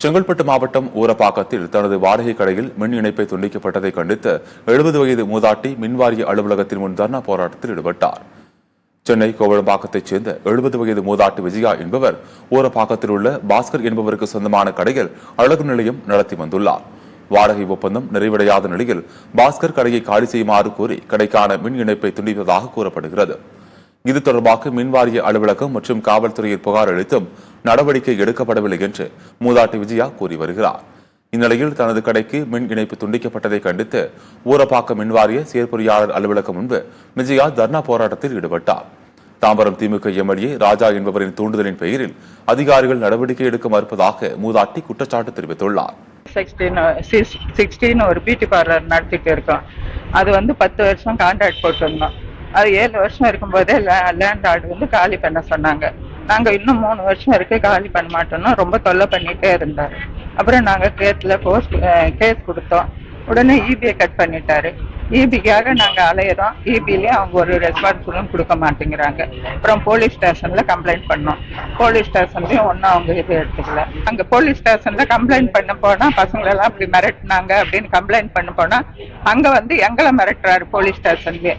செங்கல்பட்டு மாவட்டம் ஊரப்பாக்கத்தில் தனது வாடகை கடையில் மின் இணைப்பை துண்டிக்கப்பட்டதை கண்டித்து 70 வயது மூதாட்டி மின்வாரிய அலுவலகத்தின் முன் தர்ணா போராட்டத்தில் ஈடுபட்டார். சென்னை கோவளம்பாக்கத்தைச் சேர்ந்த 70 வயது மூதாட்டி விஜயா என்பவர் ஊரப்பாக்கத்தில் உள்ள பாஸ்கர் என்பவருக்கு சொந்தமான கடையில் அழகு நிலையம் நடத்தி வந்துள்ளார். வாடகை ஒப்பந்தம் நிறைவடையாத நிலையில் பாஸ்கர் கடையை காலி செய்யுமாறு கோரி கடைக்கான மின் இணைப்பை துண்டிப்பதாக கூறப்படுகிறது. இது தொடர்பாக மின்வாரிய அலுவலகம் மற்றும் காவல்துறையில் புகார் அளித்தும் நடவடிக்கை எடுக்கப்படவில்லை என்று மூதாட்டி விஜயா கூறி வருகிறார். இந்நிலையில் தனது கடைக்கு மின் இணைப்பு துண்டிக்கப்பட்டதை கண்டித்து ஊரப்பாக்கம் மின்வாரிய செயற்பொறியாளர் அலுவலகம் முன்பு விஜயா தர்ணா போராட்டத்தில் ஈடுபட்டார். தாம்பரம் திமுக எம்எல்ஏ ராஜா என்பவரின் தூண்டுதலின் பெயரில் அதிகாரிகள் நடவடிக்கை எடுக்க மறுப்பதாக மூதாட்டி குற்றச்சாட்டு தெரிவித்துள்ளார். 16 ஒரு பியூட்டி பார்லர் நடத்திட்டு இருக்கோம். அது 10 வருஷம் கான்ட்ராக்ட் போட்டிருந்தோம். அது 7 வருஷம் இருக்கும்போதே லேண்ட் ஆர்டு காலி பண்ண சொன்னாங்க. நாங்க இன்னும் 3 வருஷம் இருக்கு காலி பண்ண மாட்டோம்னா ரொம்ப தொல்லை பண்ணிட்டே இருந்தாரு. அப்புறம் நாங்க கேஸ் கொடுத்தோம். உடனே இபியை கட் பண்ணிட்டாரு. இபிக்காக நாங்க அலையிறோம். இபிலயும் அவங்க ஒரு ரெஸ்பான்சிபிளும் கொடுக்க மாட்டேங்கிறாங்க. அப்புறம் போலீஸ் ஸ்டேஷன்ல கம்ப்ளைண்ட் பண்ணோம். போலீஸ் ஸ்டேஷன்லயும் ஒன்னும் அவங்க இது எடுத்துக்கல. அங்க போலீஸ் ஸ்டேஷன்ல கம்ப்ளைண்ட் பண்ண போனா பசங்களெல்லாம் அப்படி மிரட்டினாங்க அப்படின்னு கம்ப்ளைண்ட் பண்ண போனா அங்க எங்களை மிரட்டுறாரு போலீஸ் ஸ்டேஷன்லயே.